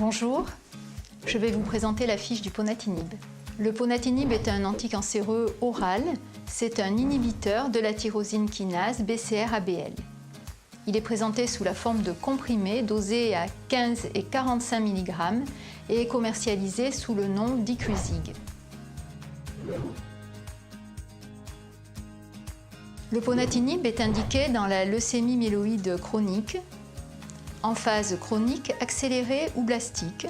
Bonjour, je vais vous présenter la fiche du ponatinib. Le ponatinib est un anticancéreux oral, c'est un inhibiteur de la tyrosine kinase BCR-ABL. Il est présenté sous la forme de comprimés dosés à 15 et 45 mg et est commercialisé sous le nom d'Iclusig. Le ponatinib est indiqué dans la leucémie myéloïde chronique, en phase chronique accélérée ou blastique,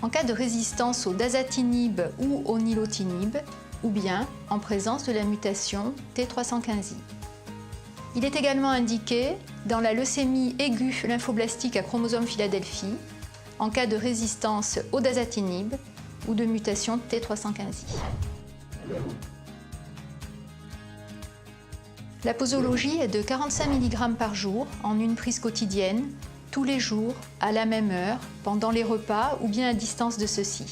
en cas de résistance au dasatinib ou au nilotinib, ou bien en présence de la mutation T315I. Il est également indiqué dans la leucémie aiguë lymphoblastique à chromosome Philadelphie, en cas de résistance au dasatinib ou de mutation T315I. La posologie est de 45 mg par jour en une prise quotidienne, tous les jours, à la même heure, pendant les repas ou bien à distance de ceux-ci.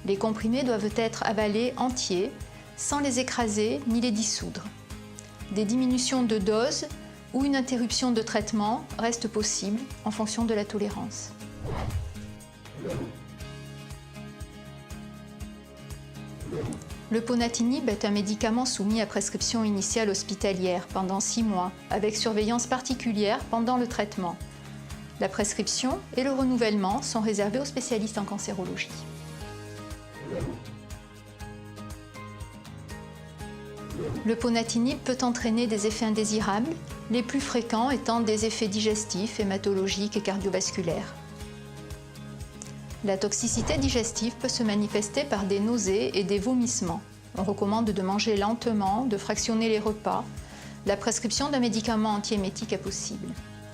Les comprimés doivent être avalés entiers, sans les écraser ni les dissoudre. Des diminutions de dose ou une interruption de traitement restent possibles en fonction de la tolérance. Le ponatinib est un médicament soumis à prescription initiale hospitalière pendant 6 mois, avec surveillance particulière pendant le traitement. La prescription et le renouvellement sont réservés aux spécialistes en cancérologie. Le ponatinib peut entraîner des effets indésirables, les plus fréquents étant des effets digestifs, hématologiques et cardiovasculaires. La toxicité digestive peut se manifester par des nausées et des vomissements. On recommande de manger lentement, de fractionner les repas. La prescription d'un médicament antiémétique est possible.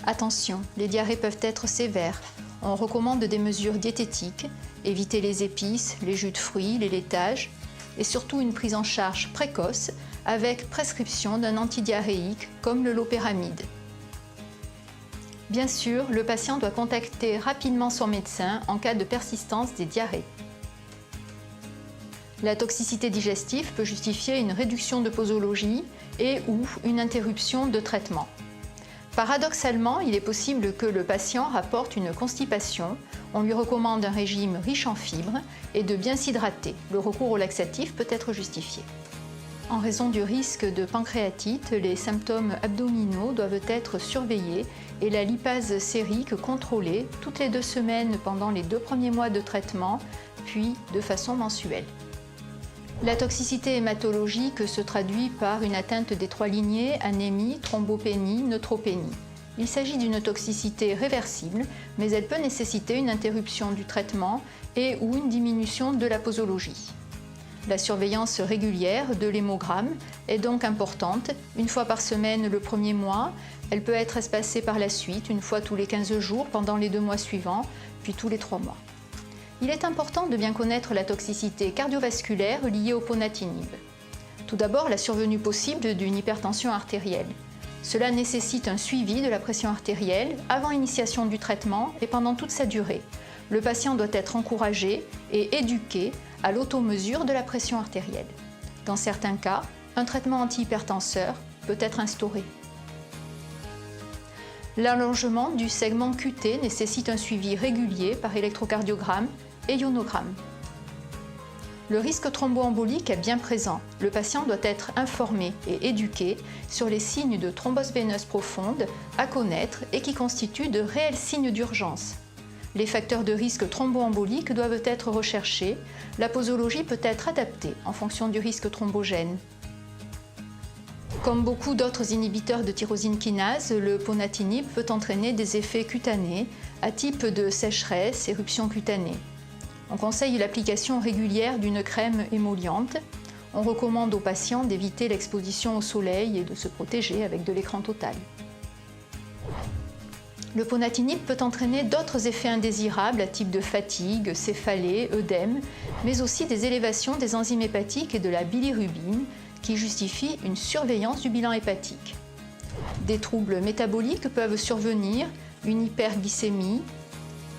Attention, les diarrhées peuvent être sévères. On recommande des mesures diététiques, éviter les épices, les jus de fruits, les laitages et surtout une prise en charge précoce avec prescription d'un antidiarrhéique comme le loperamide. Bien sûr, le patient doit contacter rapidement son médecin en cas de persistance des diarrhées. La toxicité digestive peut justifier une réduction de posologie et ou une interruption de traitement. Paradoxalement, il est possible que le patient rapporte une constipation. On lui recommande un régime riche en fibres et de bien s'hydrater. Le recours au laxatif peut être justifié. En raison du risque de pancréatite, les symptômes abdominaux doivent être surveillés et la lipase sérique contrôlée toutes les 2 semaines pendant les 2 premiers mois de traitement, puis de façon mensuelle. La toxicité hématologique se traduit par une atteinte des 3 lignées, anémie, thrombopénie, neutropénie. Il s'agit d'une toxicité réversible, mais elle peut nécessiter une interruption du traitement et ou une diminution de la posologie. La surveillance régulière de l'hémogramme est donc importante, une fois par semaine le premier mois. Elle peut être espacée par la suite, une fois tous les 15 jours pendant les 2 mois suivants, puis tous les 3 mois. Il est important de bien connaître la toxicité cardiovasculaire liée au ponatinib. Tout d'abord, la survenue possible d'une hypertension artérielle. Cela nécessite un suivi de la pression artérielle avant initiation du traitement et pendant toute sa durée. Le patient doit être encouragé et éduqué à l'automesure de la pression artérielle. Dans certains cas, un traitement antihypertenseur peut être instauré. L'allongement du segment QT nécessite un suivi régulier par électrocardiogramme et ionogramme. Le risque thromboembolique est bien présent. Le patient doit être informé et éduqué sur les signes de thrombose veineuse profonde à connaître et qui constituent de réels signes d'urgence. Les facteurs de risque thromboembolique doivent être recherchés. La posologie peut être adaptée en fonction du risque thrombogène. Comme beaucoup d'autres inhibiteurs de tyrosine kinase, le ponatinib peut entraîner des effets cutanés à type de sécheresse, éruption cutanée. On conseille l'application régulière d'une crème émolliente. On recommande aux patients d'éviter l'exposition au soleil et de se protéger avec de l'écran total. Le ponatinib peut entraîner d'autres effets indésirables à type de fatigue, céphalée, œdème, mais aussi des élévations des enzymes hépatiques et de la bilirubine qui justifient une surveillance du bilan hépatique. Des troubles métaboliques peuvent survenir, une hyperglycémie,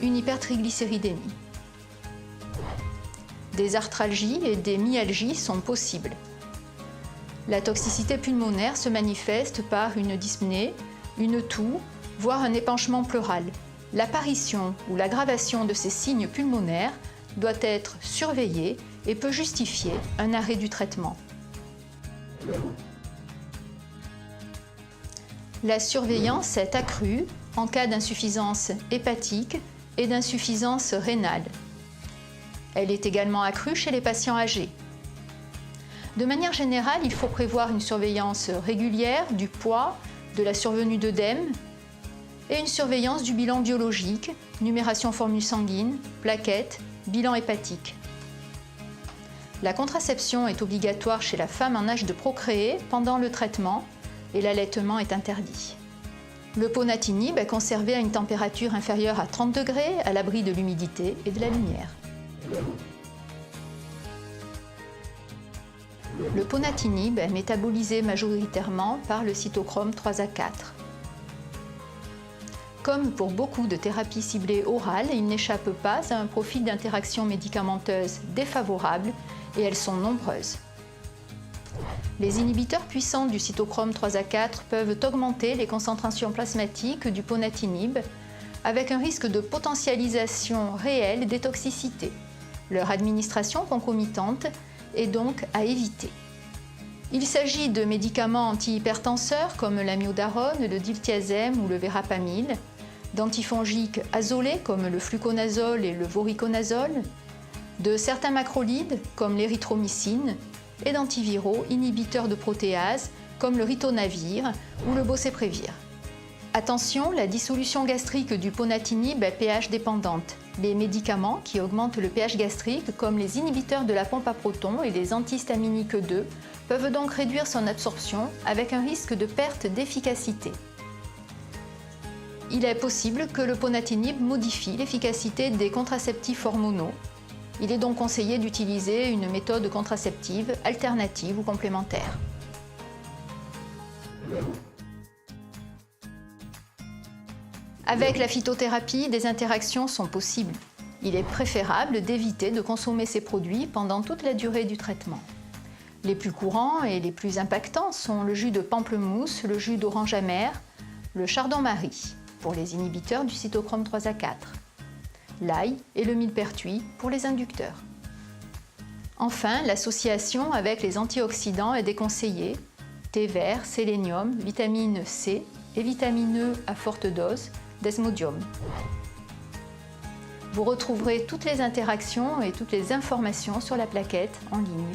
une hypertriglycéridémie. Des arthralgies et des myalgies sont possibles. La toxicité pulmonaire se manifeste par une dyspnée, une toux, voire un épanchement pleural. L'apparition ou l'aggravation de ces signes pulmonaires doit être surveillée et peut justifier un arrêt du traitement. La surveillance est accrue en cas d'insuffisance hépatique et d'insuffisance rénale. Elle est également accrue chez les patients âgés. De manière générale, il faut prévoir une surveillance régulière du poids, de la survenue d'œdème et une surveillance du bilan biologique, numération formule sanguine, plaquettes, bilan hépatique. La contraception est obligatoire chez la femme en âge de procréer pendant le traitement et l'allaitement est interdit. Le ponatinib est conservé à une température inférieure à 30 degrés à l'abri de l'humidité et de la lumière. Le ponatinib est métabolisé majoritairement par le cytochrome 3A4. Comme pour beaucoup de thérapies ciblées orales, il n'échappe pas à un profil d'interaction médicamenteuse défavorable et elles sont nombreuses. Les inhibiteurs puissants du cytochrome 3A4 peuvent augmenter les concentrations plasmatiques du ponatinib avec un risque de potentialisation réelle des toxicités. Leur administration concomitante est donc à éviter. Il s'agit de médicaments antihypertenseurs comme l'amiodarone, le diltiazem ou le verapamil, d'antifongiques azolés comme le fluconazole et le voriconazole, de certains macrolides comme l'érythromycine et d'antiviraux inhibiteurs de protéases comme le ritonavir ou le boceprevir. Attention, la dissolution gastrique du ponatinib est pH dépendante. Les médicaments qui augmentent le pH gastrique, comme les inhibiteurs de la pompe à protons et les antihistaminiques 2, peuvent donc réduire son absorption avec un risque de perte d'efficacité. Il est possible que le ponatinib modifie l'efficacité des contraceptifs hormonaux. Il est donc conseillé d'utiliser une méthode contraceptive alternative ou complémentaire. Avec la phytothérapie, des interactions sont possibles. Il est préférable d'éviter de consommer ces produits pendant toute la durée du traitement. Les plus courants et les plus impactants sont le jus de pamplemousse, le jus d'orange amer, le chardon-marie pour les inhibiteurs du cytochrome 3A4, l'ail et le millepertuis pour les inducteurs. Enfin, l'association avec les antioxydants est déconseillée, thé vert, sélénium, vitamine C et vitamine E à forte dose, desmodium. Vous retrouverez toutes les interactions et toutes les informations sur la plaquette en ligne.